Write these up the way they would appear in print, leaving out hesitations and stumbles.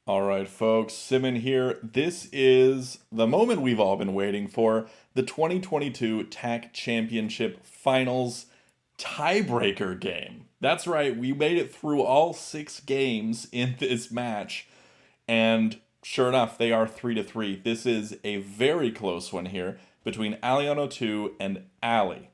All right, folks, Syme here. This is the moment we've all been waiting for, the 2022 TAC Championship Finals tiebreaker game. That's right, we made it through all 6 games in this match, and sure enough, they are 3 to 3. This is a very close one here between alion02 and Ali.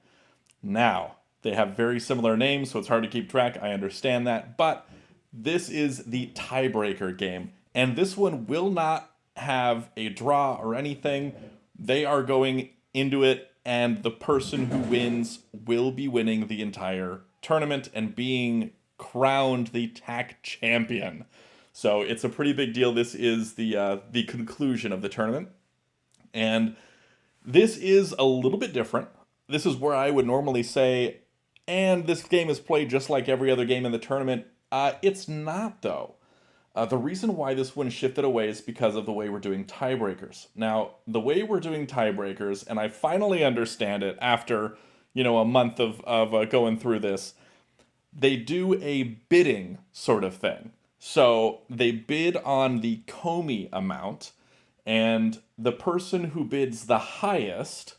Now, they have very similar names, so it's hard to keep track. I understand that. But this is the tiebreaker game. And this one will not have a draw or anything. They are going into it, and the person who wins will be winning the entire tournament and being crowned the TAC champion. So it's a pretty big deal. This is the conclusion of the tournament. And this is a little bit different. This is where I would normally say, and this game is played just like every other game in the tournament. It's not, though. The reason why this one shifted away is because of the way we're doing tiebreakers. Now, the way we're doing tiebreakers, and I finally understand it after, a month of going through this, they do a bidding sort of thing. So they bid on the komi amount, and the person who bids the highest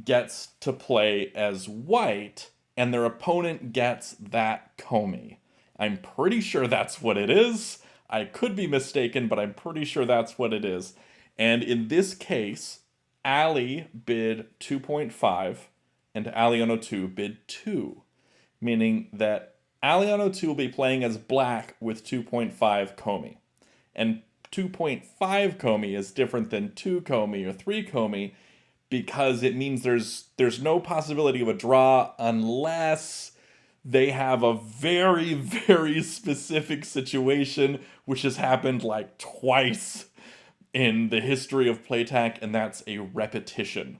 gets to play as white, and their opponent gets that komi. I'm pretty sure that's what it is. I could be mistaken, but I'm pretty sure that's what it is. And in this case, Ali bid 2.5 and alion02 bid 2, meaning that alion02 will be playing as black with 2.5 komi. And 2.5 komi is different than 2 komi or 3 komi because it means there's no possibility of a draw unless they have a very very specific situation which has happened like twice in the history of playtech, and that's a repetition.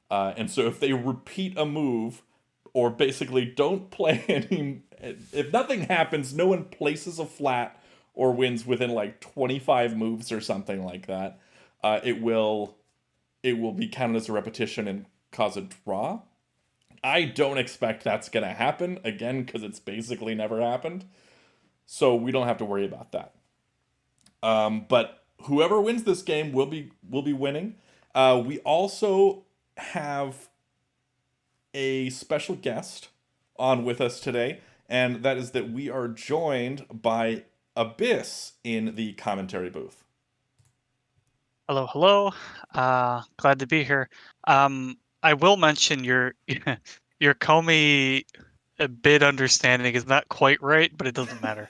And so if they repeat a move or basically don't play any, if nothing happens, no one places a flat or wins within like 25 moves or something like that, it will be counted as a repetition and cause a draw. I don't expect that's going to happen again because it's basically never happened. So we don't have to worry about that. But whoever wins this game will be winning. We also have a special guest on with us today, and that is that we are joined by Abyss in the commentary booth. Hello, hello. Glad to be here. I will mention your your Comey bid understanding is not quite right, but it doesn't matter.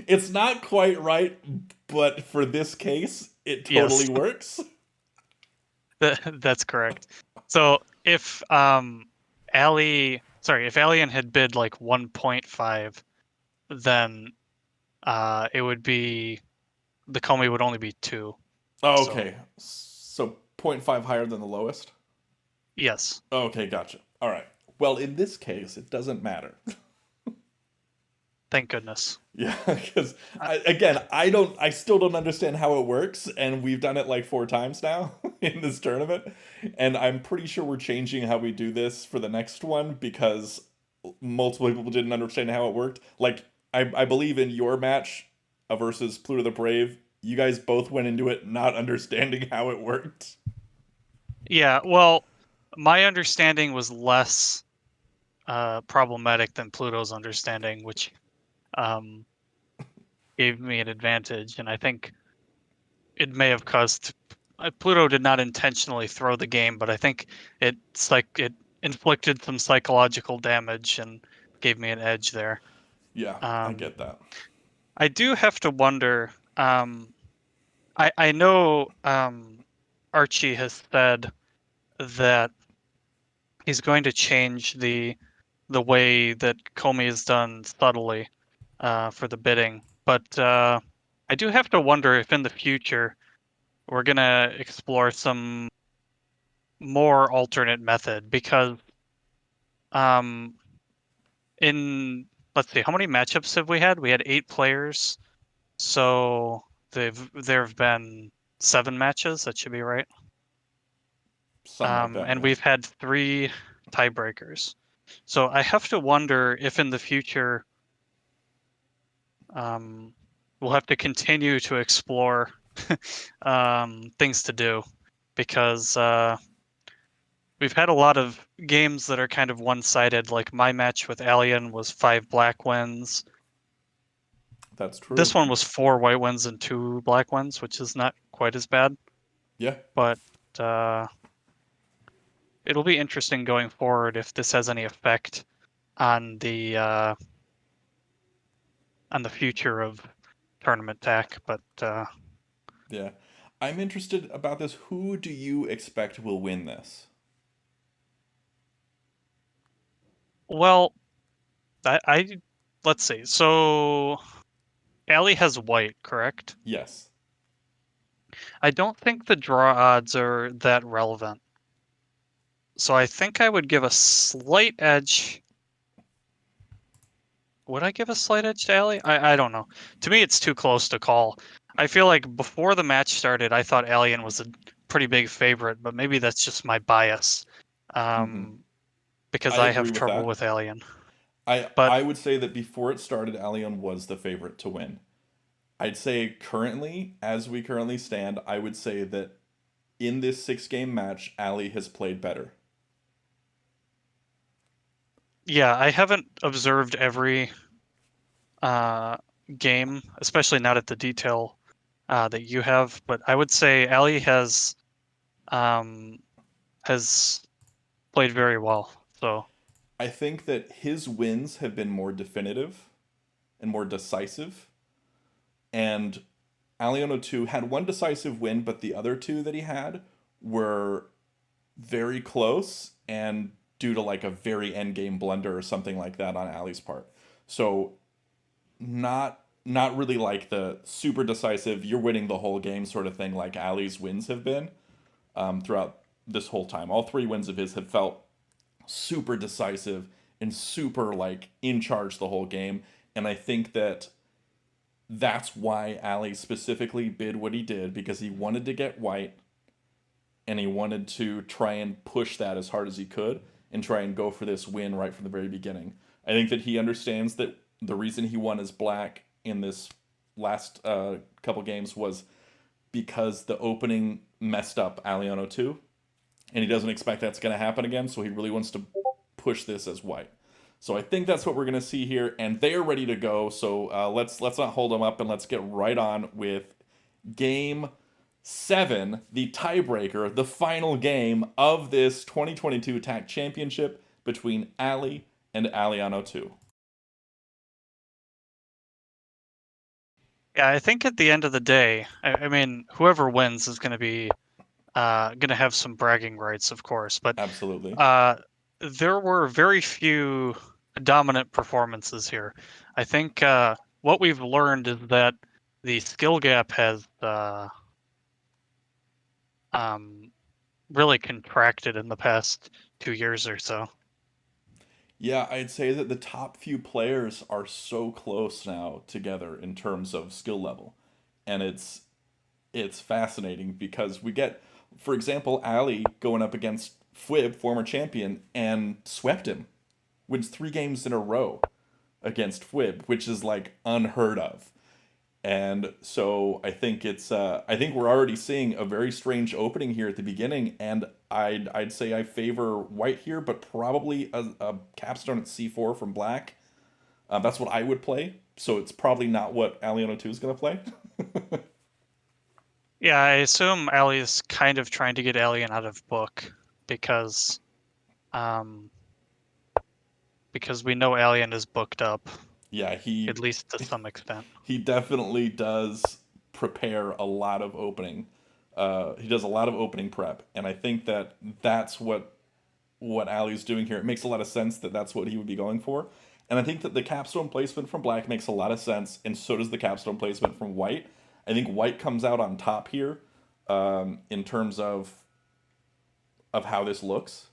It's not quite right, but for this case, it totally Yes, works. that's correct. So if if Alien had bid like 1.5, then it would be the Comey would only be 2. So Okay, so zero point 0.5 higher than the lowest? yes, Okay, gotcha. All right. Well, in this case, it doesn't matter. thank goodness. Yeah, because Uh, I still don't understand how it works, and we've done it like 4 times now in this tournament, and I'm pretty sure we're changing how we do this for the next one because multiple people didn't understand how it worked. Like, I believe in your match versus Pluto the Brave, you guys both went into it not understanding how it worked. yeah, well, my understanding was less problematic than Pluto's understanding, which um, gave me an advantage. And I think it may have caused Pluto did not intentionally throw the game, but I think it's like it inflicted some psychological damage and gave me an edge there. Yeah, I Um, get that. I do have to wonder. I know Archie has said that he's going to change the way that Comey is done subtly for the bidding. But I do have to wonder if in the future we're gonna explore some more alternate method because um, in let's see, how many matchups have we had? We had 8 players, so there have been 7 matches. That should be right. Something like that, And yeah. we've had 3 tiebreakers. So I have to wonder if in the future um, we'll have to continue to explore things to do because we've had a lot of games that are kind of one-sided. Like my match with Alien was 5 black wins. That's This true. one was 4 white wins and 2 black wins, which is not quite as bad. Yeah. But uh, it'll be interesting going forward if this has any effect on the future of tournament tech. But Yeah. I'm interested about this. Who do you expect will win this? well, I let's see. So Allie has white, correct? Yes. I don't think the draw odds are that relevant. So I think I would give a slight edge. Would I give a slight edge to Allie? I don't know. To me, it's too close to call. I feel like before the match started, I thought Alien was a pretty big favorite, but maybe that's just my bias, Mm-hmm. um, because I I agree have with trouble that. with Alien. I But I would say that before it started, Alion was the favorite to win. I'd say currently, as we currently stand, I would say that in this 6 game match, Ali has played better. yeah, I haven't observed every uh, game, especially not at the detail that you have. But I would say Ali um, has played very well. So I think that his wins have been more definitive and more decisive. And alion02 had one decisive win, but the other two that he had were very close and due to like a very end game blunder or something like that on Ali's part. So not really like the super decisive you're winning the whole game sort of thing like Ali's wins have been throughout this whole time. All 3 wins of his have felt super decisive and super like in charge the whole game. And I think that that's why Ali specifically bid what he did because he wanted to get white and he wanted to try and push that as hard as he could and try and go for this win right from the very beginning. I think that he understands that the reason he won as black in this last couple games was because the opening messed up alion02 and he doesn't expect that's going to happen again, so he really wants to push this as white. So I think that's what we're going to see here, and they are ready to go. So let's not hold them up, and let's get right on with game 7, the tiebreaker, the final game of this 2022 TAC Championship between Ali and alion02. yeah, I think at the end of the day, I mean, whoever wins is going to have some bragging rights, of course. But Absolutely. uh, there were very few dominant performances here. I think what we've learned is that the skill gap has um, really contracted in the past 2 years or so. Yeah, I'd say that the top few players are so close now together in terms of skill level. And it's fascinating because we get, for example, Ali going up against Fwib, former champion, and swept him. Wins 3 games in a row against Fwib, which is like unheard of. And so I think we're already seeing a very strange opening here at the beginning, and I'd say I favor white here, but probably a capstone at c4 from black. That's what I would play. So it's probably not what alion02 is going to play. Yeah, I assume Ali is kind of trying to get Alien out of book because um, because we know Alien is booked up, Yeah, at least to some extent. he definitely does prepare a lot of opening. He does a lot of opening prep, and I think that that's what Ali's doing here. It makes a lot of sense that that's what he would be going for, and I think that the capstone placement from black makes a lot of sense, and so does the capstone placement from white. I think white comes out on top here in terms of how this looks.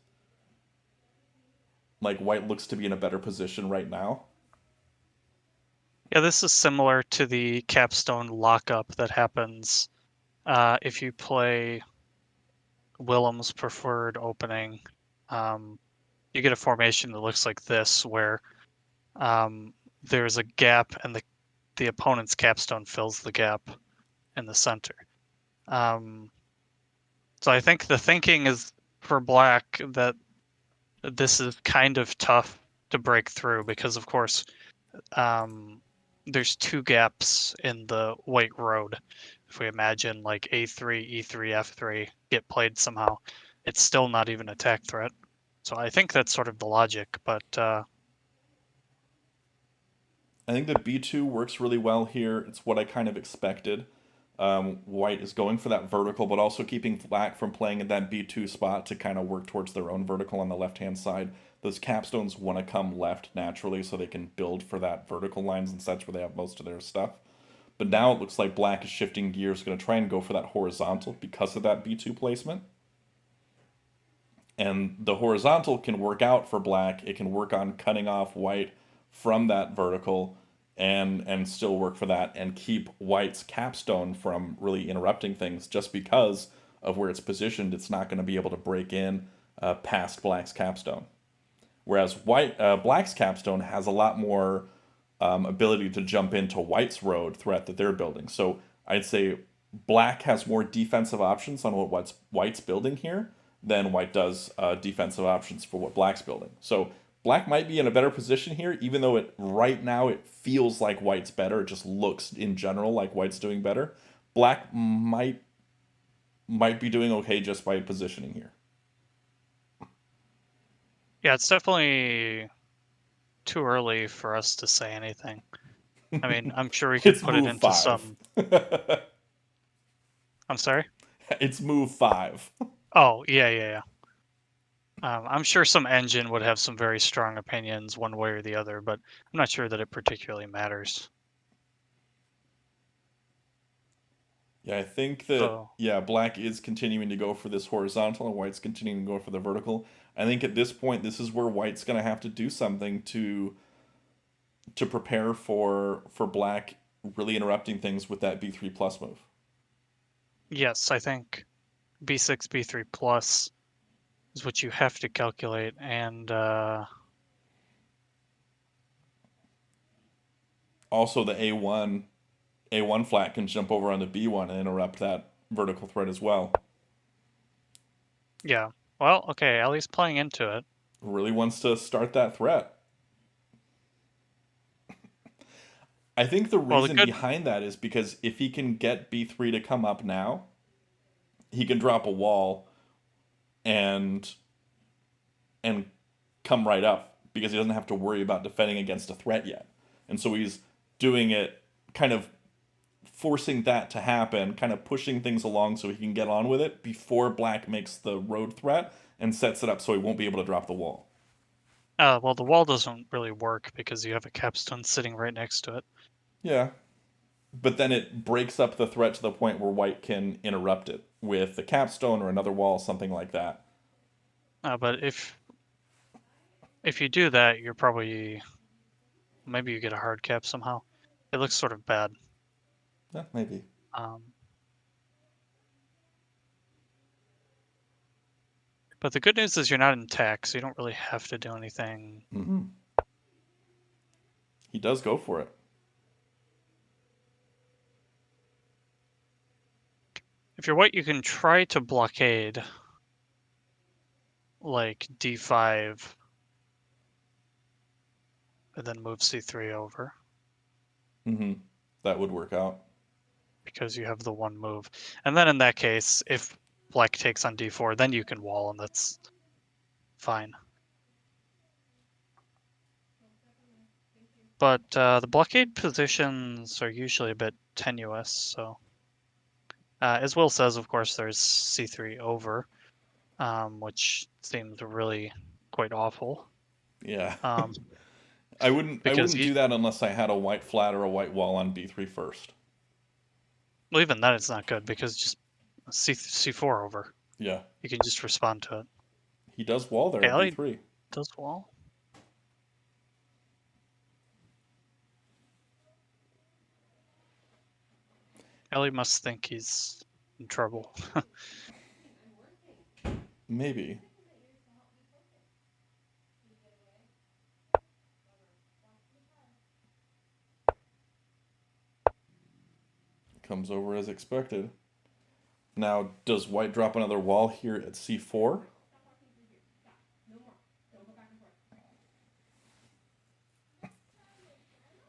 Like white looks to be in a better position right now. Yeah, this is similar to the capstone lockup that happens if you play Willem's preferred opening. Um, you get a formation that looks like this, where um, there's a gap and the opponent's capstone fills the gap in the center. So I think the thinking is for black that this is kind of tough to break through because, of course, there's two gaps in the white road. If we imagine like A3, E3, F3 get played somehow, it's still not even a attack threat. So I think that's sort of the logic, but I think that B2 works really well here. It's what I kind of expected. White is going for that vertical, but also keeping black from playing in that B2 spot to kind of work towards their own vertical on the left-hand side. Those capstones want to come left naturally so they can build for that vertical lines and such where they have most of their stuff. But now it looks like black is shifting gears, going to try and go for that horizontal because of that B2 placement. And the horizontal can work out for black. It can work on cutting off white from that vertical and still work for that and keep white's capstone from really interrupting things just because of where it's positioned. It's not going to be able to break in past black's capstone. Whereas black's capstone has a lot more ability to jump into white's road threat that they're building. So I'd say black has more defensive options on what white's building here than white does defensive options for what black's building. So black might be in a better position here, even though it right now it feels like white's better. It just looks in general like white's doing better. Black might be doing okay just by positioning here. yeah, it's definitely too early for us to say anything. I mean, I'm sure we could It's put it move into five. some. I'm sorry? It's move five. Oh, yeah. I'm sure some engine would have some very strong opinions one way or the other, but I'm not sure that it particularly matters. Yeah, I think that So, yeah, black is continuing to go for this horizontal and white's continuing to go for the vertical. I think at this point this is where white's going to have to do something to prepare for black really interrupting things with that B3 plus move. yes, I think B6, B3 plus is what you have to calculate, and Also the A1 flat can jump over onto B1 and interrupt that vertical threat as well. yeah. Well, okay, Ellie's playing into it. Really wants to start that threat. I think the Well, the reason good, behind that is because if he can get B3 to come up now, he can drop a wall and and come right up because he doesn't have to worry about defending against a threat yet. And so he's doing it kind of forcing that to happen, kind of pushing things along so he can get on with it before black makes the road threat and sets it up so he won't be able to drop the wall. well, the wall doesn't really work because you have a capstone sitting right next to it. Yeah. But then it breaks up the threat to the point where white can interrupt it with the capstone or another wall, something like that. But if you do that, you're probably maybe you get a hard cap somehow. It looks sort of bad. Yeah, maybe. Um, but the good news is you're not in tech, so you don't really have to do anything. Mm-hmm. He does go for it. If you're white, you can try to blockade like d5 and then move c3 over Mm-hmm. That would work out. because you have the one move. And then in that case, if black takes on d4, then you can wall and that's fine. But the blockade positions are usually a bit tenuous, so as Will says, of course, there's c3 over, which seems really quite awful. Yeah. Um, I because wouldn't you, do that unless I had a white flat or a white wall on B3 first. well, even then it's not good because just c4 over. Yeah. You can just respond to it. He does wall there Okay, at Ellie B3. does wall. Ellie must think he's in trouble. Maybe. comes over as expected. Now, does white drop another wall here at c4?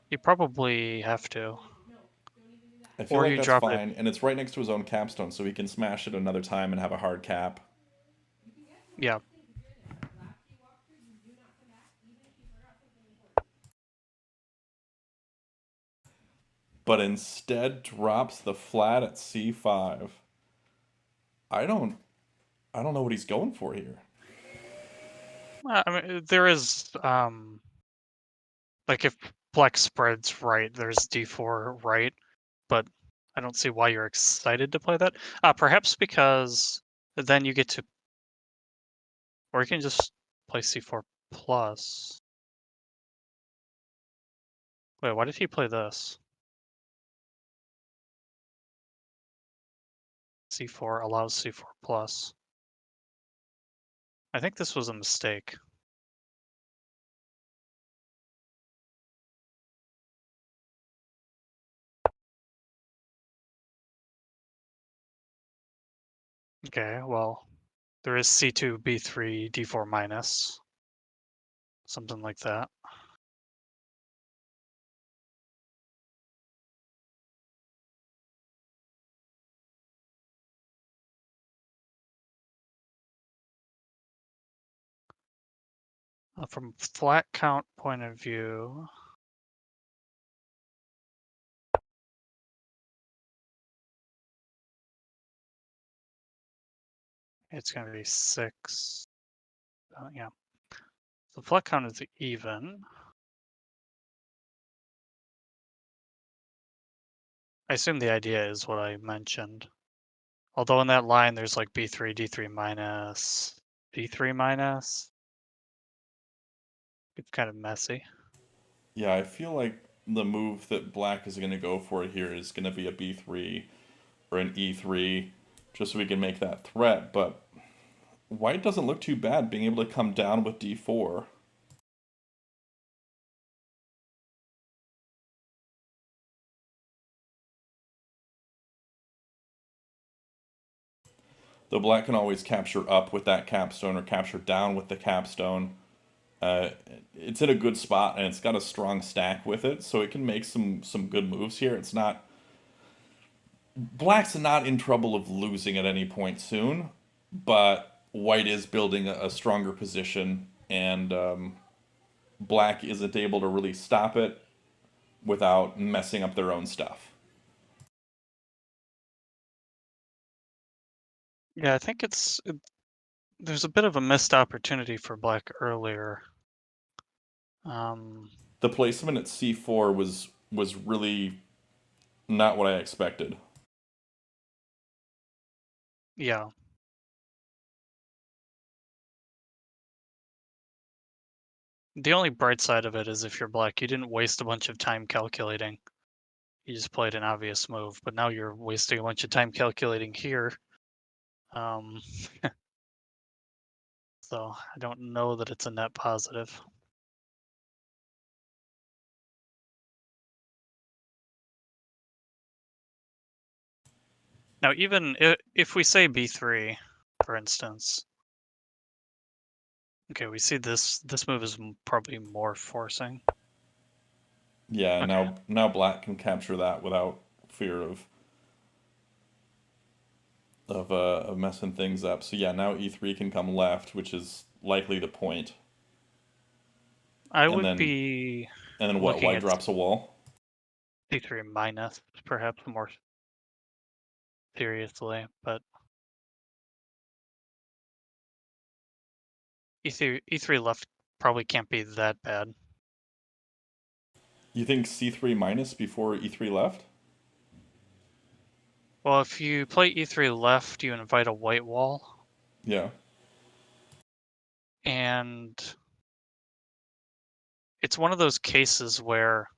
You probably have to. I feel Or like you that's drop it. fine, and it's right next to his own capstone, so he can smash it another time and have a hard cap. Yeah. But instead drops the flat at c5. I don't I don't know what he's going for here. I mean, there is like if black spreads right, there's d4 right, but I don't see why you're excited to play that. Perhaps because then you get to, or you can just play c4 plus. Wait, why did he play this? c4 allows c4 plus. I think this was a mistake. Okay, well, there is c2, b3, d4 minus, something like that. From flat count point of view, it's going to be 6. Yeah. So flat count is even. I assume the idea is what I mentioned. Although in that line, there's like b3, d3 minus, d3 minus. It's kind of messy. Yeah, I feel like the move that black is going to go for here is going to be a b3 or an e3 just so we can make that threat, but white doesn't look too bad being able to come down with d4. Though black can always capture up with that capstone or capture down with the capstone. Uh, it's in a good spot and it's got a strong stack with it, so it can make some good moves here. It's not black's not in trouble of losing at any point soon, but white is building a stronger position, and black isn't able to really stop it without messing up their own stuff. Yeah, I think there's a bit of a missed opportunity for black earlier. The placement at c4 was really not what I expected. Yeah. The only bright side of it is if you're black, you didn't waste a bunch of time calculating. You just played an obvious move, but now you're wasting a bunch of time calculating here. Um, so I don't know that it's a net positive. Now, even if we say b3, for instance, okay, we see this move is probably more forcing. Yeah, Okay, now black can capture that without fear of messing things up. So yeah, now e3 can come left, which is likely the point. I And would then be and then what? looking White at drops a wall. c3 minus, perhaps more seriously, but e3 left probably can't be that bad. You think c3 minus before e3 left? Well, if you play e3 left, you invite a white wall, Yeah. and it's one of those cases where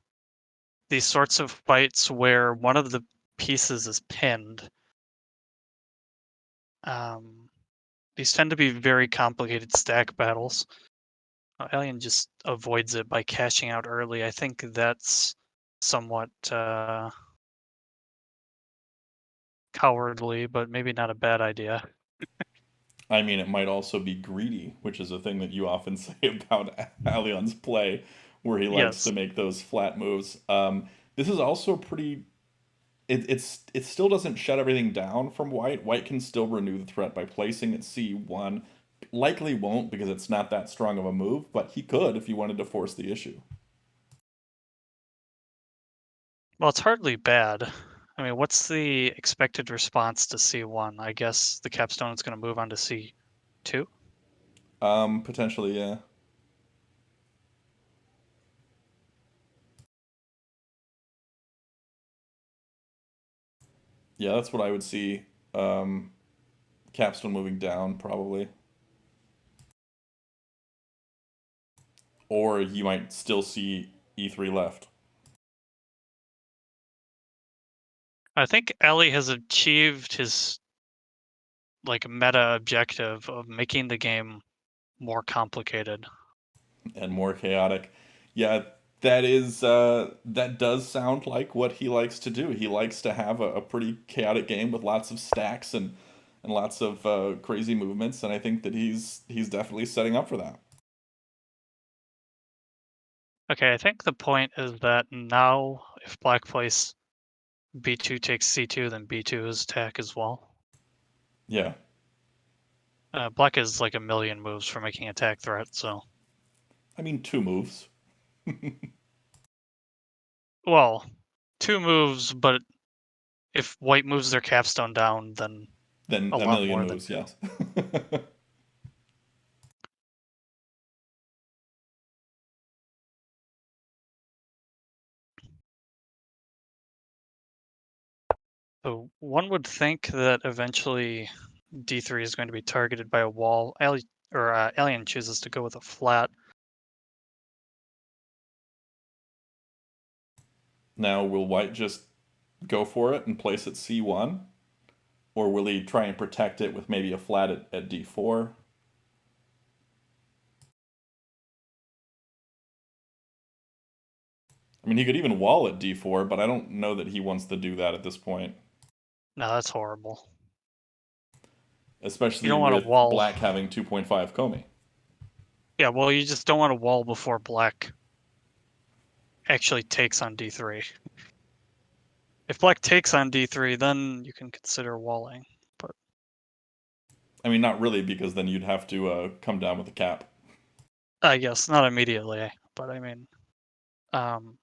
these sorts of fights where one of the pieces is pinned, these tend to be very complicated stack battles. Alien just avoids it by cashing out early. I think that's somewhat cowardly, but maybe not a bad idea. I mean, it might also be greedy, which is a thing that you often say about Alion's play, where he likes Yes. to make those flat moves. This is also pretty. It still doesn't shut everything down from White. White can still renew the threat by placing at C1. Likely won't because it's not that strong of a move, but he could if he wanted to force the issue. Well, it's hardly bad. I mean, what's the expected response to C1? I guess the capstone is going to move on to C2. Potentially, yeah. Yeah, that's what I would see. Um, Capstone moving down, probably. Or you might still see E3 left. I think Ellie has achieved his like meta objective of making the game more complicated. And more chaotic. Yeah, that does sound like what he likes to do. He likes to have a pretty chaotic game with lots of stacks and lots of crazy movements, and I think that he's definitely setting up for that. Okay, I think the point is that now if black plays B2 takes C2, then B2 is attack as well. Yeah, Black is like a million moves for making attack threat, so I mean 2 moves, well, 2 moves, but if white moves their capstone down, then then a a lot million more than moves. two. Yes. So one would think that eventually D3 is going to be targeted by a wall. Alien chooses to go with a flat. Now, will White just go for it and place at C1, or will he try and protect it with maybe a flat at D4? I mean, he could even wall at D4, but I don't know that he wants to do that at this point, No, that's horrible. You especially don't want to with wall. Black having 2.5 komi. Yeah, well, you just don't want to wall before black actually takes on D3. If black takes on D3, then you can consider walling. But I mean, not really, because then you'd have to come down with a cap. I guess not immediately. But I mean, um,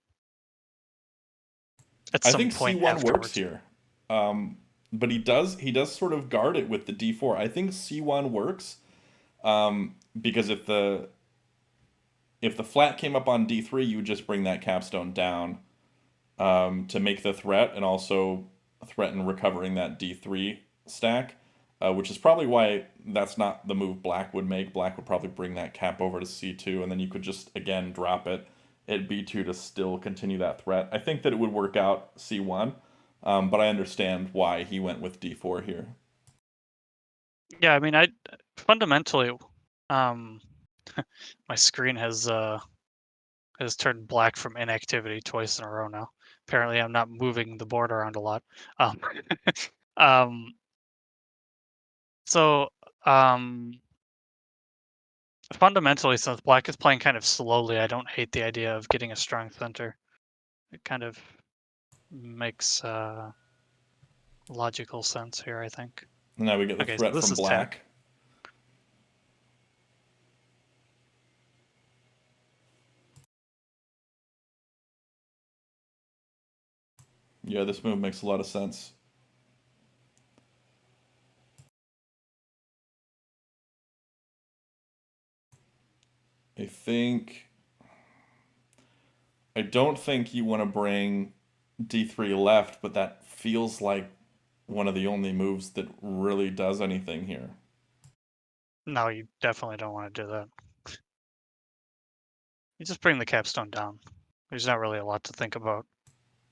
at I some think point C1 works afterwards. here, but he does sort of guard it with the D4. I think C1 works because if the flat came up on D3, you would just bring that capstone down to make the threat and also threaten recovering that D3 stack, which is probably why that's not the move Black would make. Black would probably bring that cap over to C2, and then you could just, again, drop it at B2 to still continue that threat. I think that it would work out C1, but I understand why he went with D4 here. Yeah, I mean, I fundamentally, um, my screen has turned black from inactivity twice in a row now. Apparently, I'm not moving the board around a lot. Um, um, so um, fundamentally, since black is playing kind of slowly, I don't hate the idea of getting a strong center. It kind of makes logical sense here, I think. And now we get the Okay, so threat this from is tech. Black. Yeah, this move makes a lot of sense. I think I don't think you want to bring D3 left, but that feels like one of the only moves that really does anything here. No, you definitely don't want to do that. You just bring the capstone down. There's not really a lot to think about.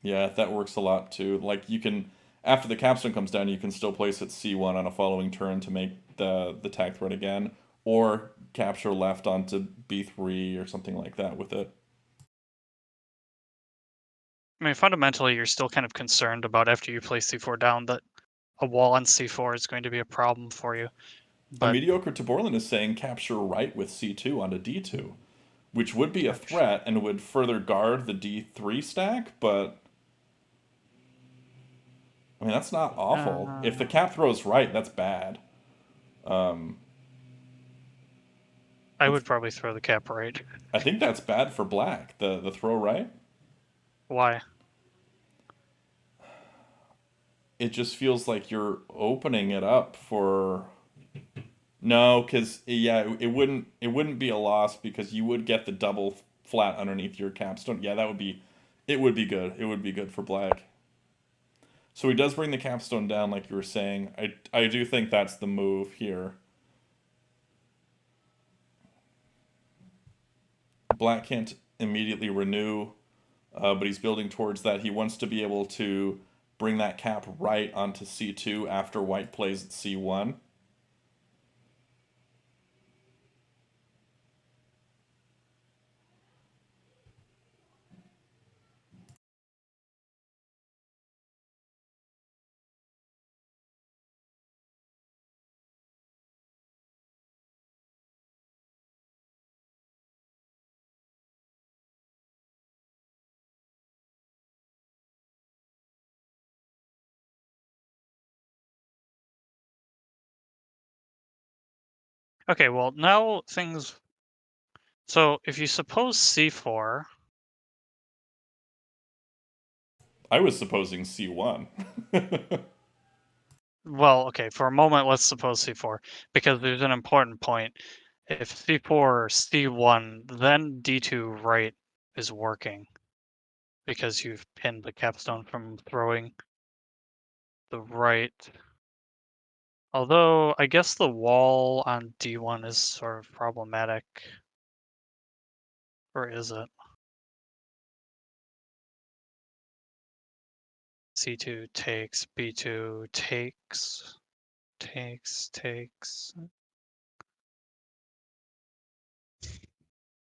Yeah, that works a lot too. Like you can, after the capstone comes down, you can still place it C1 on a following turn to make the tag threat again, or capture left onto B3 or something like that with it. I mean, fundamentally, you're still kind of concerned about after you place C4 down that a wall on c4 is going to be a problem for you. A But mediocre Taborlin is saying capture right with c2 onto d2, which would be a capture. threat and would further guard the d3 stack, but I mean, that's not awful. If the Uh, cap throws right, that's bad. Um, I it's would probably throw the cap right. I think that's bad for black. The throw right. Why? It just feels like you're opening it up for no, because yeah, it wouldn't be a loss because you would get the double flat underneath your capstone. Yeah, that would be it would be good. It would be good for black. So he does bring the capstone down, like you were saying. I do think that's the move here. Black can't immediately renew, but he's building towards that. He wants to be able to bring that cap right onto c2 after white plays at c1. Okay, well now things. So if you suppose c4, I was supposing c1. well, okay, for a moment let's suppose c4 because there's an important point. If c4 c1, then d2 right is working because you've pinned the capstone from throwing the right. Although I guess the wall on d1 is sort of problematic, or is it? c2 takes, b2 takes.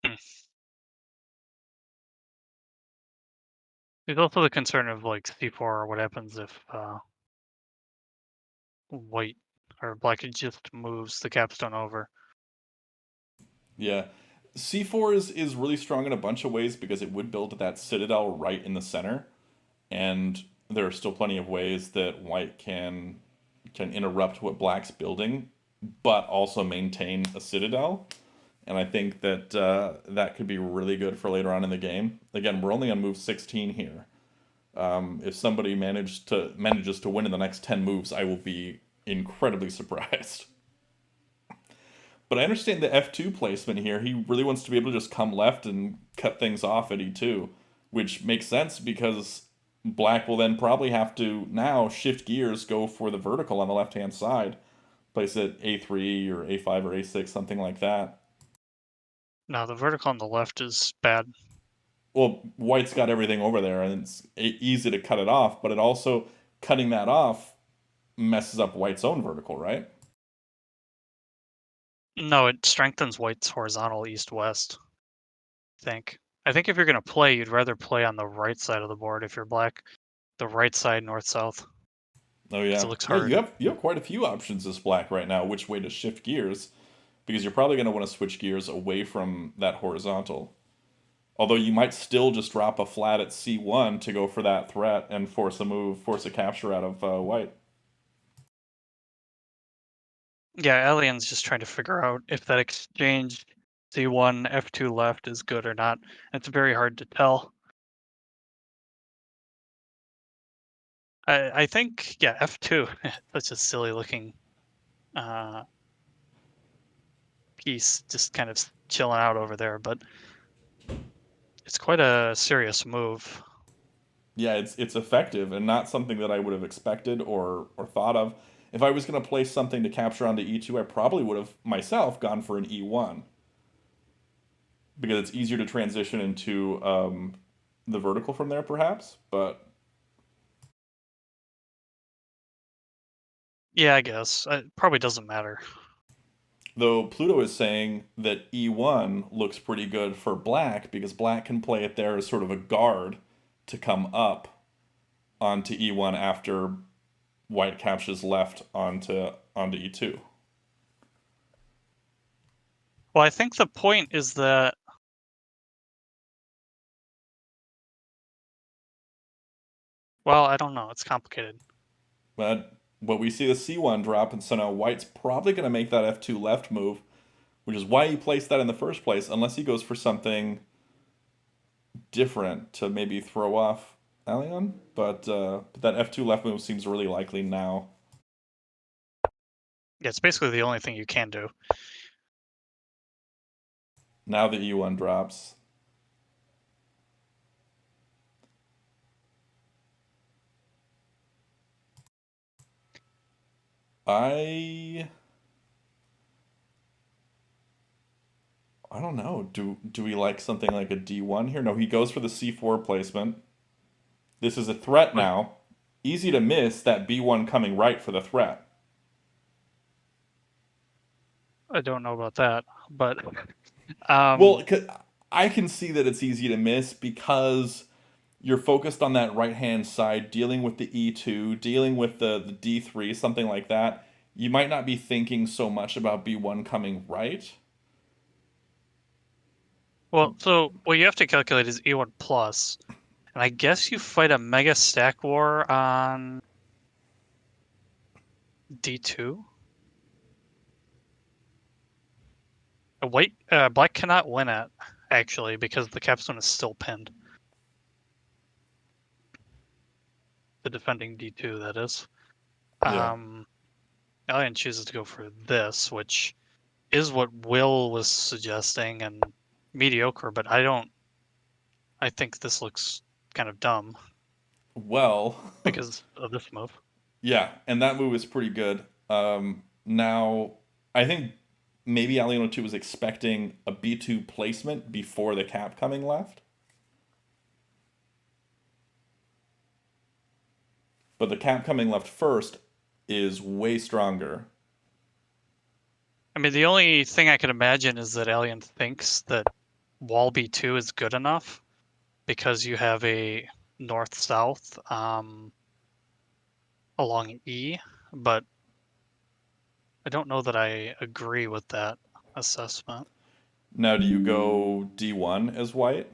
Hmm. There's also the concern of like c4. What happens if white or black just moves the capstone over? Yeah. C4 is really strong in a bunch of ways because it would build that citadel right in the center, and there are still plenty of ways that white can interrupt what black's building, but also maintain a citadel. And I think that that could be really good for later on in the game. Again, we're only on move 16 here. If somebody manages to win in the next 10 moves, I will be incredibly surprised. But I understand the F2 placement here. He really wants to be able to just come left and cut things off at E2, which makes sense because black will then probably have to now shift gears, go for the vertical on the left hand side, place it A3 or A5 or A6, something like that. No, the vertical on the left is bad. Well, white's got everything over there and it's easy to cut it off, but it also, cutting that off, messes up white's own vertical, right? No, it strengthens white's horizontal east-west, I think if you're going to play, you'd rather play on the right side of the board if you're black. The right side, north-south, Oh because it yeah. looks Yeah, you hard. have you have quite a few options as black right now, which way to shift gears, because you're probably going to want to switch gears away from that horizontal. Although you might still just drop a flat at C1 to go for that threat and force a move, force a capture out of white. Yeah, Alien's just trying to figure out if that exchange C1, F2 left is good or not. It's very hard to tell. I think, yeah, F2, such a silly looking uh, piece, just kind of chilling out over there, but it's quite a serious move. Yeah, it's effective and not something that I would have expected or thought of. If I was going to place something to capture onto E2, I probably would have myself gone for an E1 because it's easier to transition into the vertical from there, perhaps. But Yeah, I guess. It probably doesn't matter. though Pluto is saying that E1 looks pretty good for black because black can play it there as sort of a guard to come up onto E1 after white captures left onto e2. Well, I think the point is that, well, I don't know. It's complicated. But we see the c1 drop, and so now white's probably going to make that f2 left move, which is why he placed that in the first place, unless he goes for something different to maybe throw off Alion. But that f2 left move seems really likely now. Yeah, it's basically the only thing you can do. Now the e1 drops. I don't know. Do we like something like a d1 here? No, he goes for the c4 placement. This is a threat But now. Easy to miss that b1 coming right for the threat. I don't know about that. But Well, I can see that it's easy to miss because you're focused on that right hand side, dealing with the e2, dealing with the d3, something like that. You might not be thinking so much about b1 coming right. well, so what you have to calculate is E1 plus, and I guess you fight a mega stack war on D2. Black cannot win it actually because the capstone is still pinned. The defending D2, that is. Yeah. Alien chooses to go for this, which is what Will was suggesting and mediocre, but I think this looks kind of dumb Well, because of this move. yeah, and that move is pretty good. Now, I think maybe alion02 was expecting a b2 placement before the cap coming left. But the cap coming left first is way stronger. I mean, the only thing I can imagine is that Alien thinks that wall B2 is good enough because you have a north-south along E, but I don't know that I agree with that assessment. Now, do you go d1 as white?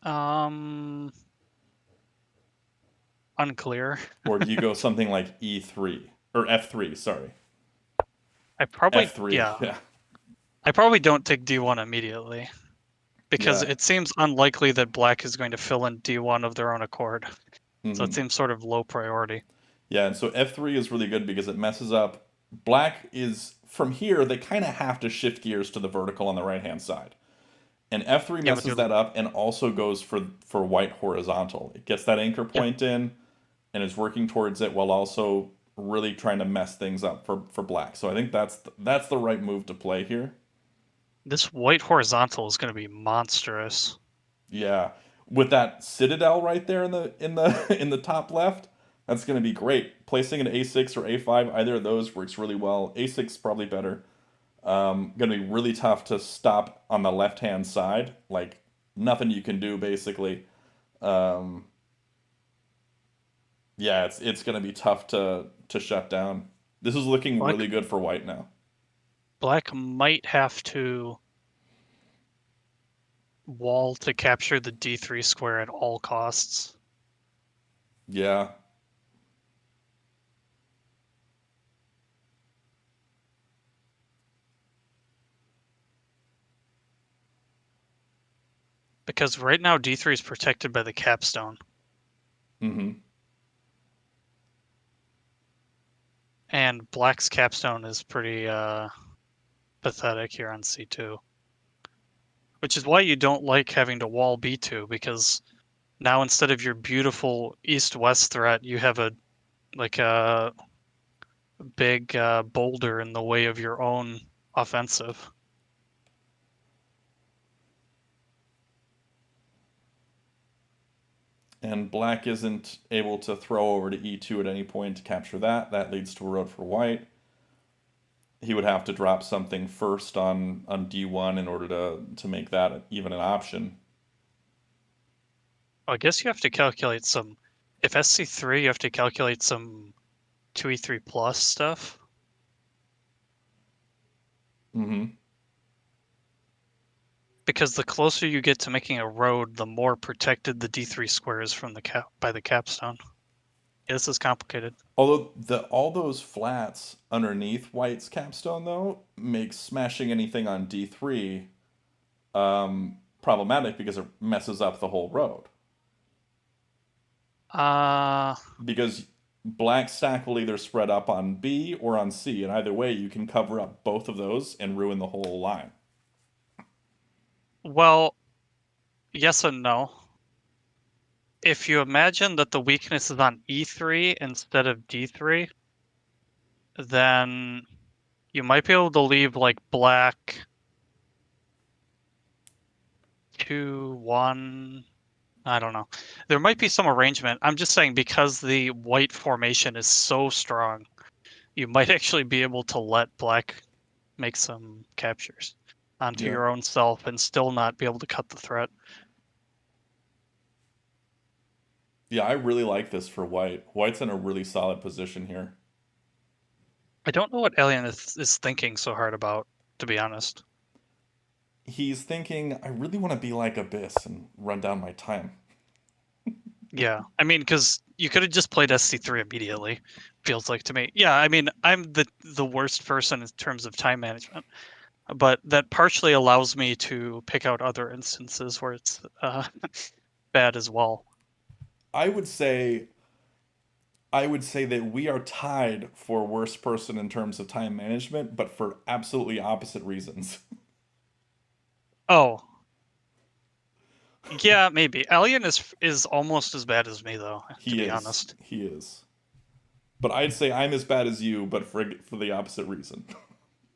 Um, Unclear. Or do you go something like e3? Or f3, sorry. I probably, f3, yeah, yeah. I probably don't take D1 immediately because Yeah. it seems unlikely that Black is going to fill in D1 of their own accord. So it Hmm. seems sort of low priority. Yeah, and so f3 is really good because it messes up. Black is, from here, they kind of have to shift gears to the vertical on the right hand side. And f3 Yeah, but messes that up and also goes for white horizontal. It gets that anchor yeah, point in and is working towards it while also really trying to mess things up for black. So I think that's the right move to play here. this white horizontal is going to be monstrous. Yeah, with that citadel right there in the in the top left, that's going to be great. Placing an a6 or a5, either of those works really well. A6 is probably better. Going to be really tough to stop on the left hand side. Like nothing you can do basically. Um, yeah, it's going to be tough to shut down. This is looking Black really good for white now. Black might have to wall to capture the D3 square at all costs. Yeah, Because right now D3 is protected by the capstone. mm-hmm. And Black's capstone is pretty pathetic here on C2. Which is why you don't like having to wall B2, because now instead of your beautiful east-west threat, you have a big boulder in the way of your own offensive. And black isn't able to throw over to e2 at any point to capture that. That leads to a road for white. He would have to drop something first on d1 in order to make that even an option. I guess you have to calculate some If SC3, you have to calculate some 2E3 plus stuff. Mm-hmm. Because the closer you get to making a road, the more protected the D3 square is from the by the capstone. Yeah, this is complicated. Although all those flats underneath White's capstone though makes smashing anything on D3 problematic because it messes up the whole road. Uh, Because black stack will either spread up on B or on C, and either way you can cover up both of those and ruin the whole line. well, yes and no. If you imagine that the weakness is on E3 instead of D3, then you might be able to leave like black 2, 1. I don't know. There might be some arrangement. I'm just saying because the white formation is so strong, you might actually be able to let black make some captures onto Yeah. your own self and still not be able to cut the threat. Yeah, I really like this for White. White's in a really solid position here. I don't know what Alien is thinking so hard about, to be honest. He's thinking, I really want to be like Abyss and run down my time. Yeah, I mean, because you could have just played SC3 immediately. Feels like to me. Yeah, I mean, I'm the worst person in terms of time management, but that partially allows me to pick out other instances where it's bad as well. I would say I would say that we are tied for worst person in terms of time management, but for absolutely opposite reasons. Oh, yeah, maybe. Alien is almost as bad as me though, to He be is. honest. He is. But I'd say I'm as bad as you, but for the opposite reason.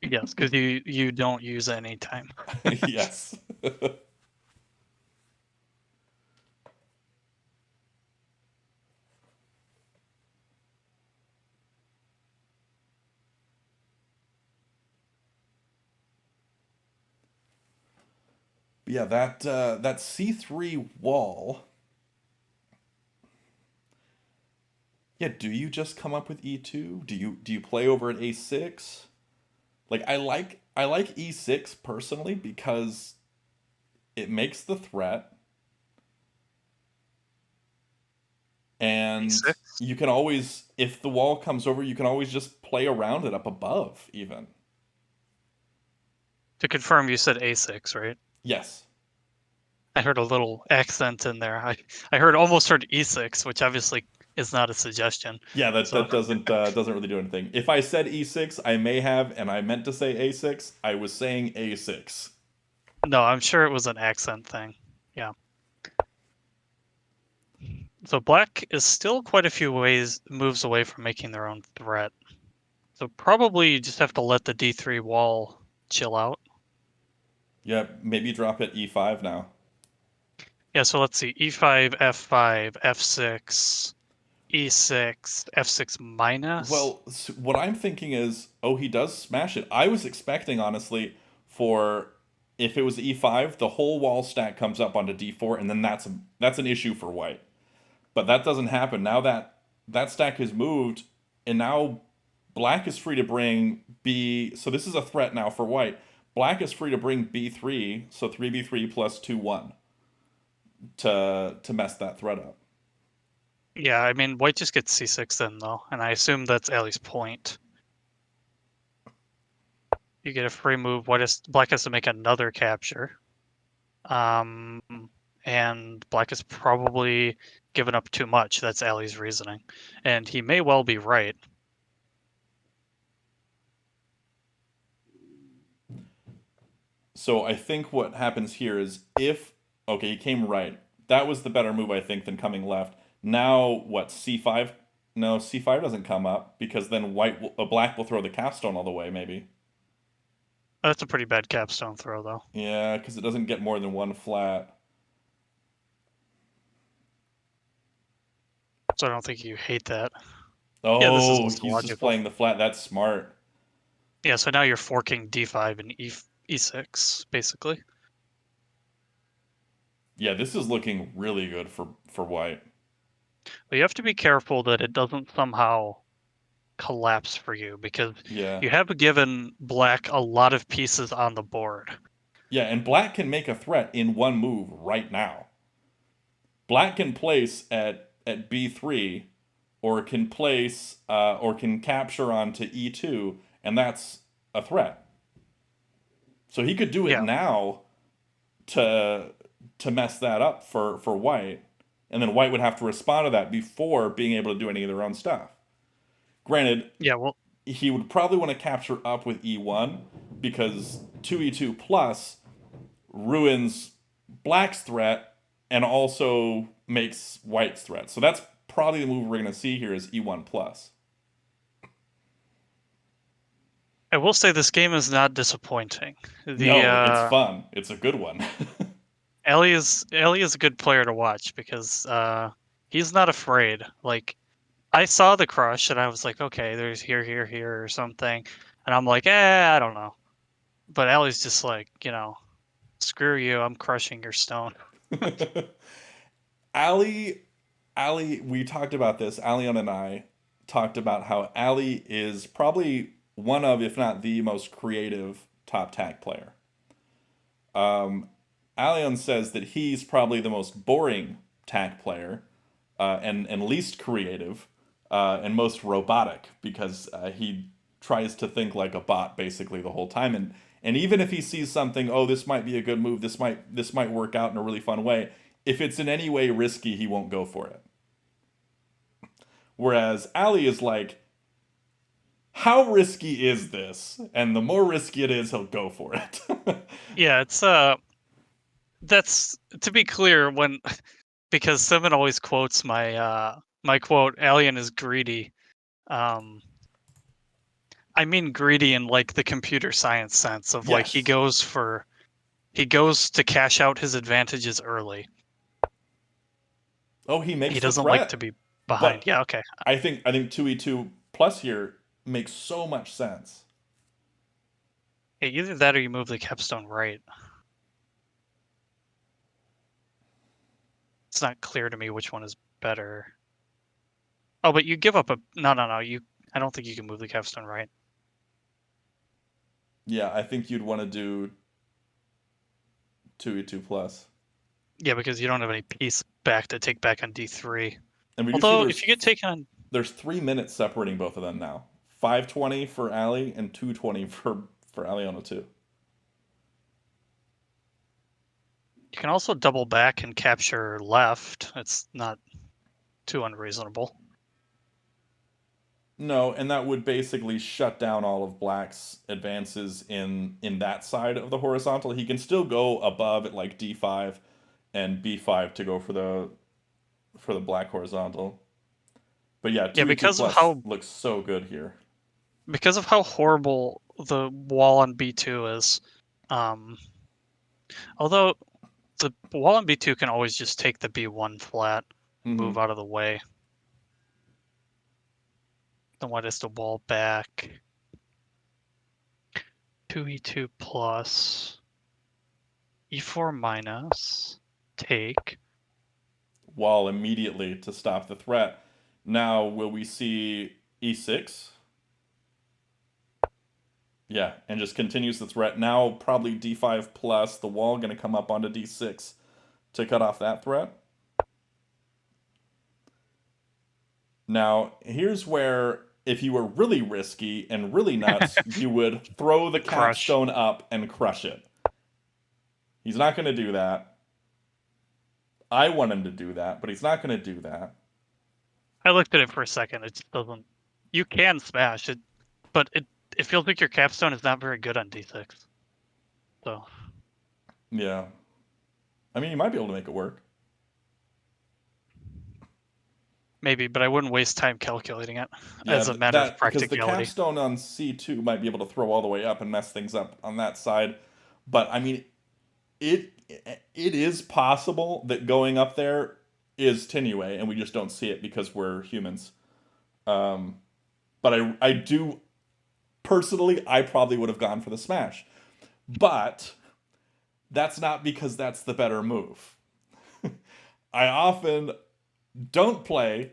Yes, because you don't use any time. Yes. Yeah, that C3 wall. Yeah, do you just come up with E2? Do you play over at A6? Like I like E6 personally because it makes the threat and E6. you can always if the wall comes over, you can always just play around it up above even. To confirm, you said A6, right? Yes. I heard a little accent in there. I almost heard E6, which obviously is not a suggestion. Yeah, that So that doesn't really do anything. If I said E6, I may have and I meant to say A6. I was saying A6. no, I'm sure it was an accent thing. Yeah. So black is still quite a few ways moves away from making their own threat. So probably you just have to let the D3 wall chill out. Yeah, maybe drop it E5 now. Yeah, so let's see. E5, F5, F6, E6, F6 minus. Well, what I'm thinking is, oh, he does smash it. I was expecting, honestly, for if it was E5, the whole wall stack comes up onto D4, and then that's an issue for white. But that doesn't happen. Now that stack has moved, and now black is free to bring B. So this is a threat now for white. Black is free to bring B3, so 3B3 plus 2-1 to mess that threat up. Yeah, I mean, white just gets C6 then, though, and I assume that's Ali's point. You get a free move. Black has to make another capture. Um, and black is probably given up too much. That's Ali's reasoning. And he may well be right. So I think what happens here is if okay, he came right. That was the better move I think than coming left. Now what C5? No, C5 doesn't come up because then black will throw the capstone all the way maybe. That's a pretty bad capstone throw, though. Yeah, because it doesn't get more than one flat. So I don't think you hate that. Yeah, this is Oh, also he's just logical. playing the flat. That's smart. Yeah, so now you're forking D5 and E6, basically. Yeah, this is looking really good for white. But you have to be careful that it doesn't somehow collapse for you because Yeah. you have given black a lot of pieces on the board. Yeah, and black can make a threat in one move right now. Black can place at B3 or can place or can capture onto E2, and that's a threat. So he could do it Yeah. now to mess that up for white, and then white would have to respond to that before being able to do any of their own stuff. Granted, Yeah, well, he would probably want to capture up with E1 because 2E2 plus ruins black's threat and also makes white's threat. So that's probably the move we're going to see here is E1 plus. I will say this game is not disappointing. The No, it's fun. It's a good one. Ellie is a good player to watch because he's not afraid. Like I saw the crush and I was like, okay, there's here or something, and I'm like, I don't know. But Ellie's just like, screw you, I'm crushing your stone. Ali, Ali, we talked about this. Alion and I talked about how Ali is probably one of, if not the most creative top tag player. Alion says that he's probably the most boring tag player and least creative and most robotic because he tries to think like a bot basically the whole time. And even if he sees something, oh, this might be a good move, this might work out in a really fun way. If it's in any way risky, he won't go for it. Whereas Ali is like, how risky is this? And the more risky it is, he'll go for it. Yeah, it's that's to be clear when because Simon always quotes my quote, Alien is greedy. Um I mean greedy in like the computer science sense of like Yes. he goes to cash out his advantages early. Oh, he He makes the doesn't like to threat. be behind. But Yeah, okay. I think 2E2 plus here makes so much sense. Yeah, either that or you move the capstone right. It's not clear to me which one is better. Oh, but you give up a no. I don't think you can move the capstone right. Yeah, I think you'd want to do 2E2 plus. Yeah, because you don't have any piece back to take back on D3. And we do see Although if you get taken on, there's 3 minutes separating both of them now. 520 for Ali and 220 for Ali02. you can also double back and capture left. It's not too unreasonable. No, and that would basically shut down all of Black's advances in that side of the horizontal. He can still go above at like D5 and B5 to go for the black horizontal. But yeah, Yeah, 2E2 plus looks so good here. because of how horrible the wall on B2 is. Um, although the wall on B2 can always just take the B1 flat, move Hmm. out of the way. Then white has to wall back. 2E2 plus E4 minus take. Wall immediately to stop the threat. Now, will we see E6? Yeah, and just continues the threat. Now, probably D5 plus, the wall going to come up onto D6 to cut off that threat. Now, here's where, if you were really risky and really nuts, you would throw the Crush. capstone up and crush it. He's not going to do that. I want him to do that, but he's not going to do that. I looked at it for a second. It just doesn't. You can smash it, but it feels like your capstone is not very good on D6. So Yeah. I mean, you might be able to make it work. maybe, but I wouldn't waste time calculating it Yeah, as a matter of that because the practicality. capstone on C2 might be able to throw all the way up and mess things up on that side. But I mean, it it is possible that going up there is Tinue, and we just don't see it because we're humans. Um, but I do personally, I probably would have gone for the smash. But that's not because that's the better move. I often don't play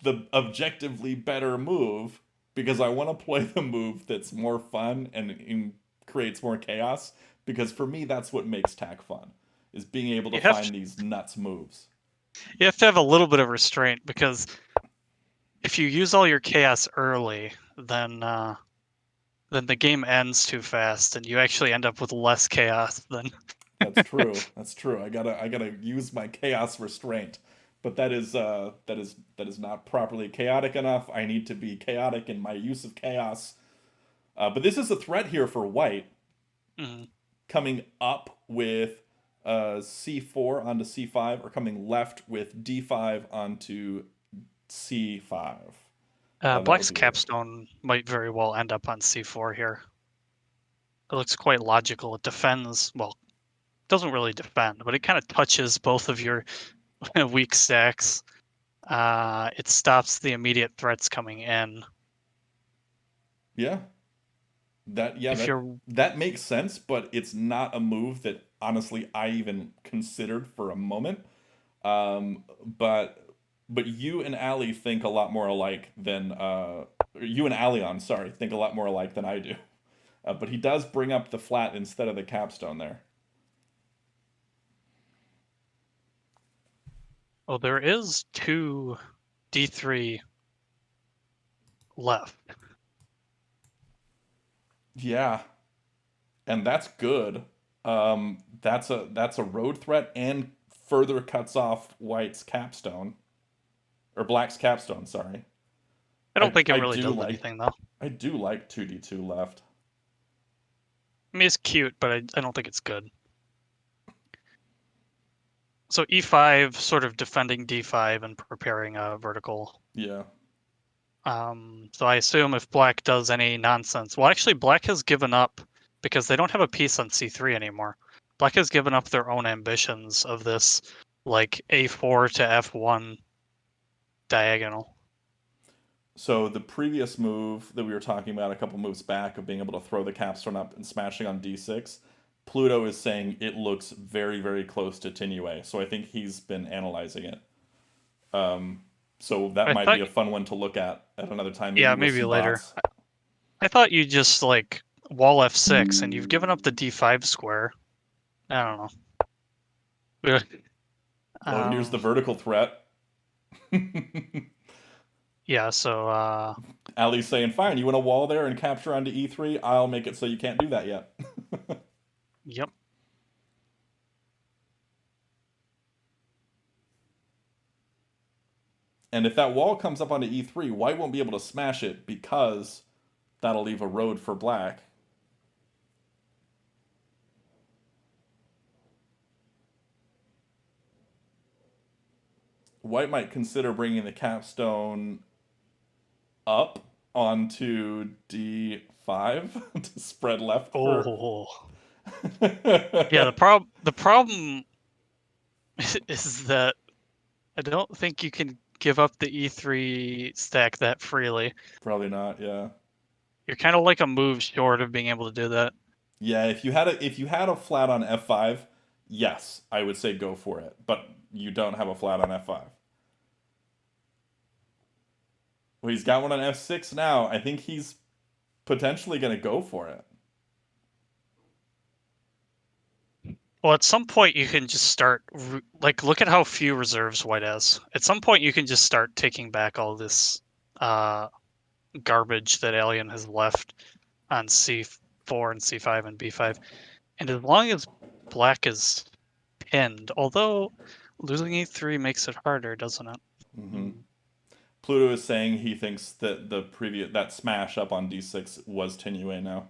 the objectively better move because I want to play the move that's more fun and creates more chaos. Because for me, that's what makes TAC fun, is being able to You have find these nuts moves. you have to have a little bit of restraint because if you use all your chaos early, then the game ends too fast, and you actually end up with less chaos than. That's true. That's true. I gotta use my chaos restraint, but that is not properly chaotic enough. I need to be chaotic in my use of chaos. But this is a threat here for white, Mhm. coming up with c4 onto c5, or coming left with d5 onto c5. That would Black's be it. capstone might very well end up on c4 here. It looks quite logical. It defends, well, it doesn't really defend, but it kind of touches both of your weak stacks. It stops the immediate threats coming in. Yeah, that yeah If that you're, that makes sense, but it's not a move that honestly I even considered for a moment. But you and Ali think a lot more alike than you and Alion, sorry, think a lot more alike than I do. But he does bring up the flat instead of the capstone there. oh, there is two d3 left. Yeah, and that's good. That's a road threat and further cuts off White's capstone or Black's capstone. Sorry, I don't I think it I really do does like anything though. I do like 2d2 left. I mean, it's cute, but I don't think it's good. So e5, sort of defending d5 and preparing a vertical. Yeah. So I assume if black does any nonsense, well, actually, black has given up because they don't have a piece on c3 anymore. Black has given up their own ambitions of this, like a4 to f1 diagonal. So the previous move that we were talking about a couple moves back of being able to throw the capstone up and smashing on d6, Pluto is saying it looks very, very close to Tinue. So I think he's been analyzing it. So that I might be thought, a fun one to look at another time, maybe yeah, with maybe some later. bots. I thought you just like wall f6 and you've given up the d5 square. I don't know. Well, here's the Um, vertical threat. yeah, so Ali's saying, fine, you want to wall there and capture onto e3? I'll make it so you can't do that yet. yep. And if that wall comes up onto e3, white won't be able to smash it because that'll leave a road for black. White might consider bringing the capstone up onto d5 to spread left for. Oh, yeah. The problem is that I don't think you can give up the e3 stack that freely. Probably not. Yeah. You're kind of like a move short of being able to do that. Yeah. If you had a flat on f5, yes, I would say go for it. But you don't have a flat on f5. Well, he's got one on f6 now. I think he's potentially going to go for it. Well, at some point you can just start like look at how few reserves white has. At some point you can just start taking back all this uh, garbage that Alien has left on c4 and c5 and b5. And as long as black is pinned, although losing e3 makes it harder, doesn't it? Hmm. Hmm. Pluto is saying he thinks that the previous that smash up on d6 was Tenue now.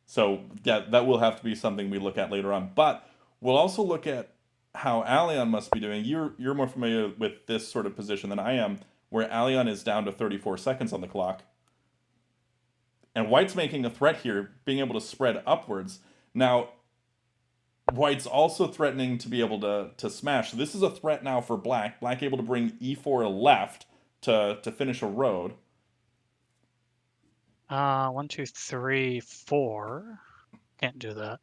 So yeah, that will have to be something we look at later on. But we'll also look at how Alion must be doing. You're more familiar with this sort of position than I am, where Alion is down to 34 seconds on the clock. And White's making a threat here, being able to spread upwards. Now, White's also threatening to be able to smash. So this is a threat now for Black. Black able to bring e4 left to finish a road. 1, 2, 3, 4. Can't do that.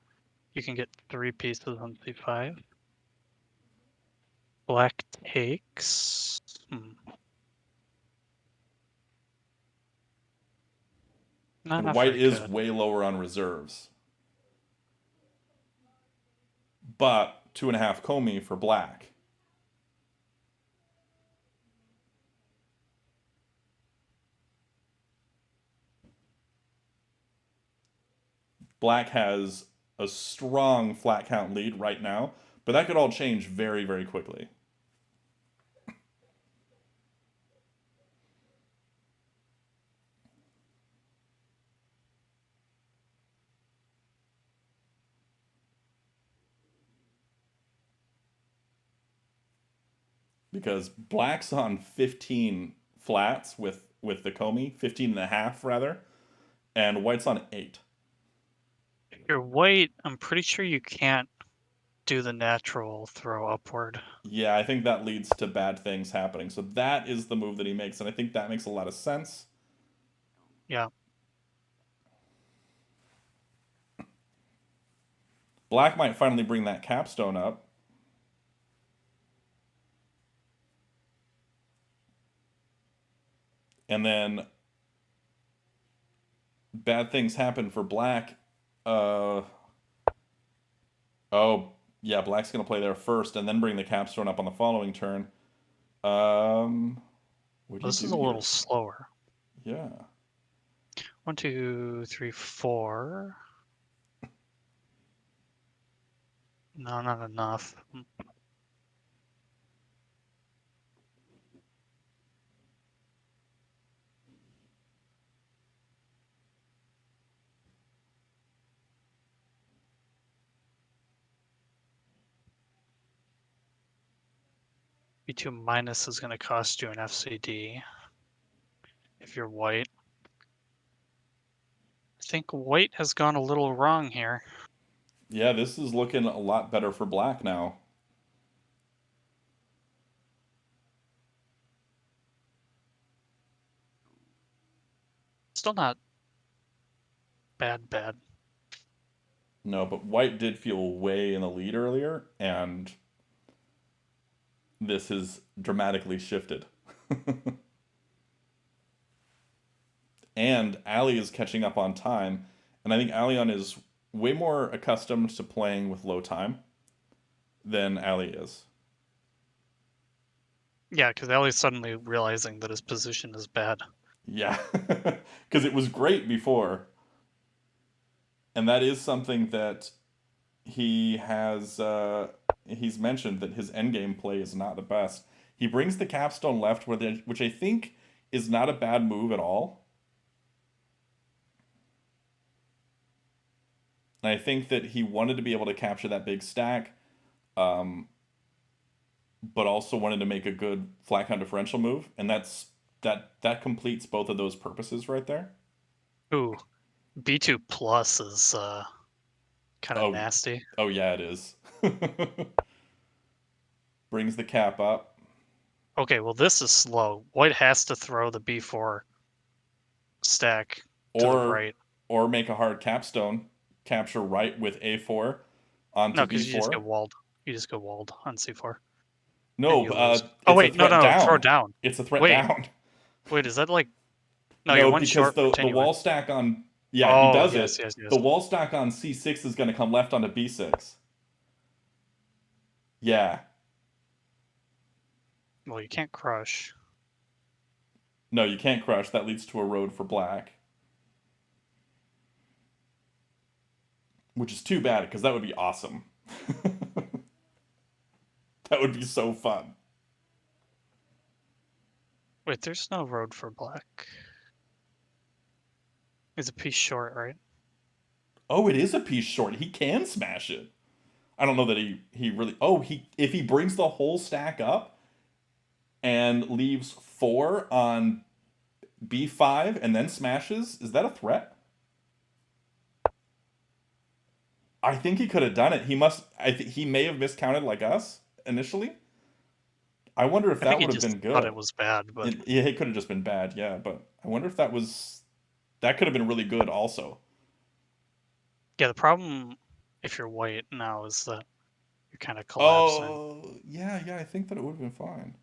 You can get 3 pieces on c5. Black takes. And Not white very is good. way lower on reserves. But 2.5 komi for black. Black has a strong flat count lead right now, but that could all change very, very quickly. Because black's on 15 flats with the komi, 15 and a half rather, and white's on 8. If you're white, I'm pretty sure you can't do the natural throw upward. Yeah, I think that leads to bad things happening. So that is the move that he makes, and I think that makes a lot of sense. Yeah. Black might finally bring that capstone up. And then bad things happen for black. Uh oh, yeah, black's gonna play there first and then bring the capstone up on the following turn. What do you This is do a little here? slower. Yeah. 1, 2, 3, 4. No, not enough. B2 minus is going to cost you an FCD if you're white. I think white has gone a little wrong here. Yeah, this is looking a lot better for black now. Still not bad. No, but white did feel way in the lead earlier, and this has dramatically shifted. And Ali is catching up on time, and I think Alion is way more accustomed to playing with low time than Ali is. Yeah, because Ellie's suddenly realizing that his position is bad. Yeah, because it was great before, and that is something that he has he's mentioned that his endgame play is not the best. He brings the capstone left, which I think is not a bad move at all. And I think that he wanted to be able to capture that big stack, um, but also wanted to make a good flat count differential move, and that completes both of those purposes right there. Ooh, B2 plus is kind of Oh, nasty. oh yeah, it is. Brings the cap up, Okay, well this is slow. White has to throw the B4 stack to the or right. or make a hard capstone, capture right with A4 No, onto because you just B4. get walled. You just go walled on C4, and No, you lose. Oh it's a wait, threat no, throw down. down. It's a threat Wait, down. wait, is that like? No, you're No, one because short for the continuing. wall stack on, yeah, he Oh does yes, it. yes, The yes. wall stack on C6 is going to come left onto B6. Yeah. Well, you can't crush. No, you can't crush. That leads to a road for black, which is too bad because that would be awesome. That would be so fun. Wait, there's no road for black. It's a piece short, right? Oh, it is a piece short. He can smash it. I don't know that he really. Oh, he if he brings the whole stack up and leaves 4 on B5 and then smashes, is that a threat? I think he could have done it. He must. I think he may have miscounted like us initially. I wonder if I think that he would have just been thought good. it was bad, but Yeah, it could have just been bad. Yeah, but I wonder if that could have been really good also. yeah, the problem if you're white now is that you're kind of collapsing. Oh, yeah, yeah, I think that it would have been fine.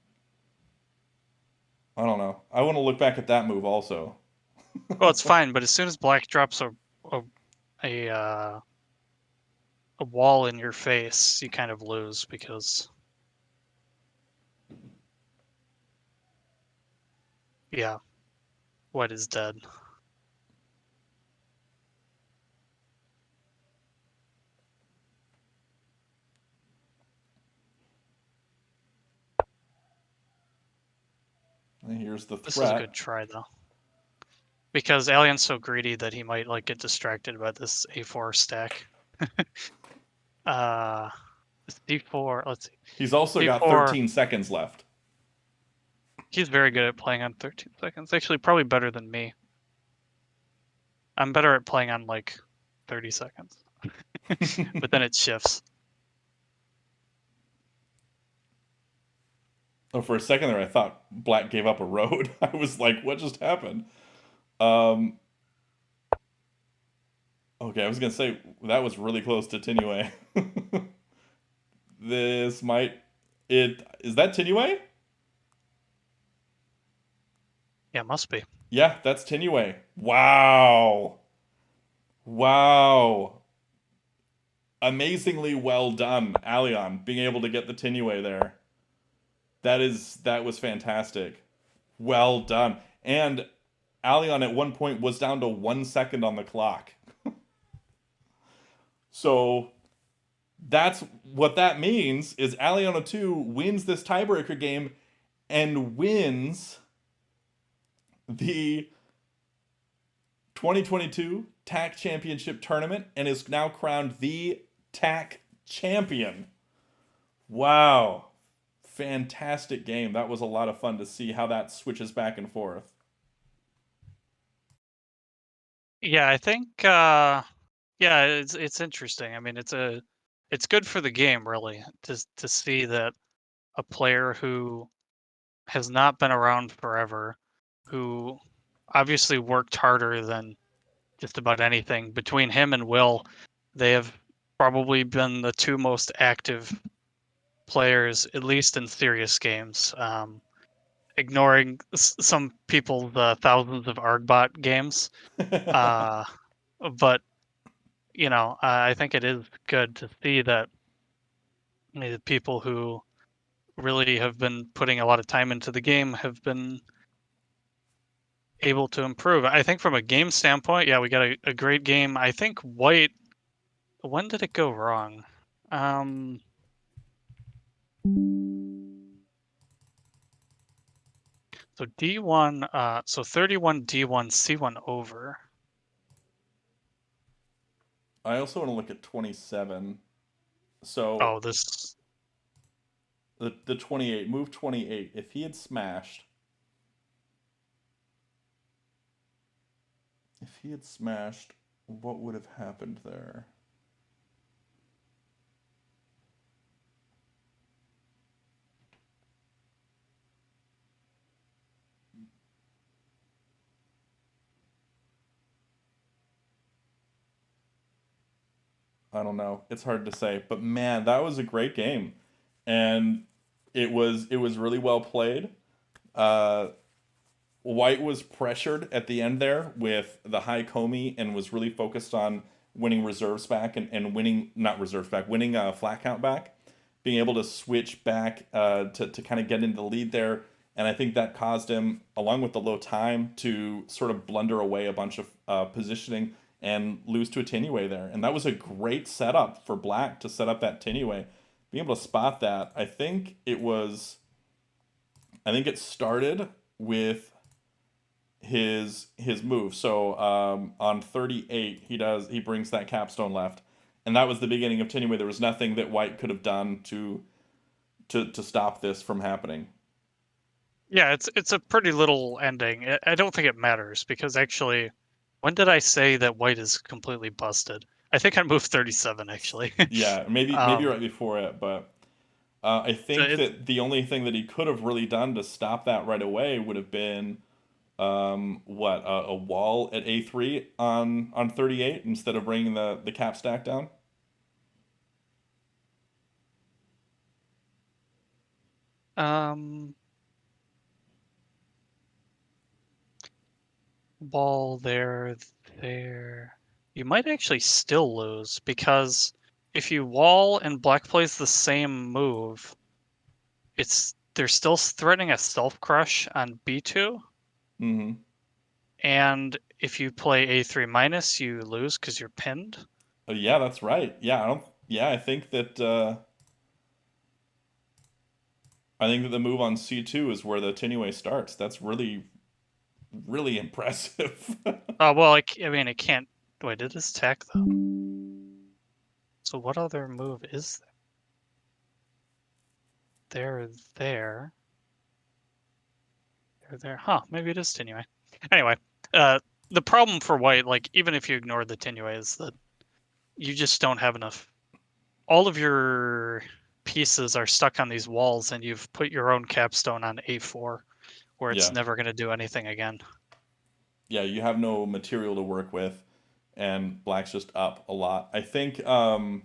I don't know. I want to look back at that move also. Well, it's fine, but as soon as black drops a a, uh, a wall in your face, you kind of lose because yeah, white is dead. And here's the This is a threat. good try though, because Alion's so greedy that he might like get distracted by this A4 stack. uh, this D4. Let's see, He's also got D4. 13 seconds left. He's very good at playing on 13 seconds. Actually, probably better than me. I'm better at playing on like 30 seconds, but then it shifts. Oh, for a second there, I thought black gave up a road. I was like, what just happened? Um, okay, I was gonna say that was really close to Tinue. This might it is that Tinue? Yeah, must be. Yeah, that's Tinue. Wow. Wow. Amazingly well done, Alion, being able to get the Tinue there. That was fantastic. Well done. And Alion at one point was down to 1 second on the clock. So that's what that means is alion02 wins this tiebreaker game and wins the 2022 TAC Championship Tournament and is now crowned the TAC champion. Wow. Fantastic game. That was a lot of fun to see how that switches back and forth. Yeah, I think yeah, it's interesting. I mean, it's good for the game really to see that a player who has not been around forever, who obviously worked harder than just about anything. Between him and Will, they have probably been the two most active players, at least in serious games. Ignoring some people's thousands of Argbot games, uh, but I think it is good to see that the people who really have been putting a lot of time into the game have been able to improve. I think from a game standpoint, yeah, we got a great game. I think white, when did it go wrong? Um, so D1, so 31 D1 C1 over. I also want to look at 27. So Oh, this, the 28, move 28. If he had smashed, what would have happened there? I don't know. It's hard to say, but man, that was a great game, and it was really well played. Uh, White was pressured at the end there with the high komi and was really focused on winning reserves back and winning not reserves back, winning flat count back, being able to switch back to kind of get into the lead there. And I think that caused him, along with the low time, to sort of blunder away a bunch of positioning and lose to a Tinue there. And that was a great setup for Black to set up that Tinue. Being able to spot that, I think it started with his move. So on 38, he brings that capstone left, and that was the beginning of Tinue. There was nothing that White could have done to stop this from happening. yeah, it's a pretty little ending. I don't think it matters because actually, when did I say that white is completely busted? I think I moved 37 actually. Yeah, maybe um, right before it, but I so think it's that the only thing that he could have really done to stop that right away would have been what a wall at A3 on 38 instead of bringing the cap stack down. Um, ball there, there. You might actually still lose because if you wall and black plays the same move, they're still threatening a self crush on b2, Mm-hmm. and if you play a3 minus, you lose because you're pinned. Yeah, that's right. Yeah, I don't. Yeah, I think that the move on C2 is where the Tinue starts. That's really, really impressive. Oh well, I mean, it can't. Wait, it is tech though. So what other move is there? There, there. Huh? Maybe it is Tinue. Anyway, uh, the problem for white, like even if you ignore the Tinue, is that you just don't have enough. All of your pieces are stuck on these walls, and you've put your own capstone on a4, where it's Yeah, never going to do anything again. yeah, you have no material to work with, and black's just up a lot. I think, and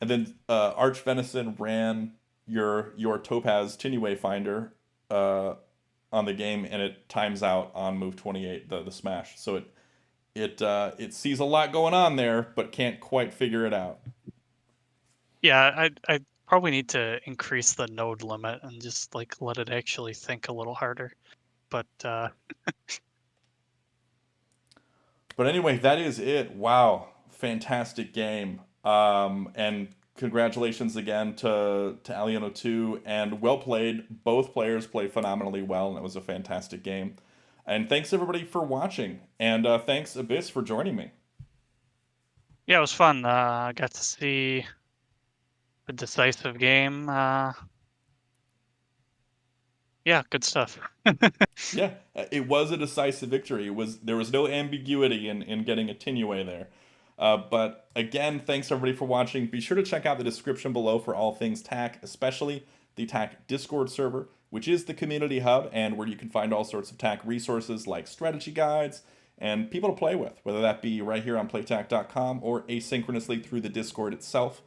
then Arch Venison ran your Topaz Tinue Finder uh, on the game, and it times out on move 28, the smash. So it sees a lot going on there, but can't quite figure it out. Yeah, I probably need to increase the node limit and just like let it actually think a little harder. But But anyway, that is it. Wow, fantastic game. And congratulations again to alion02, and well played. Both players played phenomenally well, and it was a fantastic game. And thanks everybody for watching, and thanks Abyss for joining me. yeah, it was fun. I got to see a decisive game. Yeah, good stuff. Yeah, it was a decisive victory. There was no ambiguity in getting a Tinue there. But again, thanks everybody for watching. Be sure to check out the description below for all things TAC, especially the TAC Discord server, which is the community hub and where you can find all sorts of TAC resources like strategy guides and people to play with, whether that be right here on playtac.com or asynchronously through the Discord itself.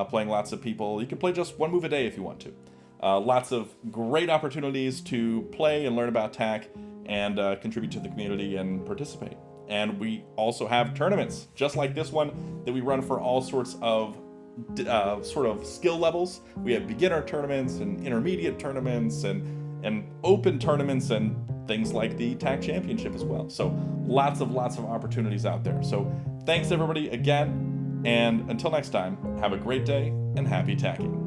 Playing lots of people. You can play just one move a day if you want to. Lots of great opportunities to play and learn about TAC and contribute to the community and participate. And we also have tournaments, just like this one, that we run for all sorts of sort of skill levels. We have beginner tournaments and intermediate tournaments and open tournaments and things like the TAC Championship as well. So lots of opportunities out there. So thanks everybody again, and until next time, have a great day and happy tacking.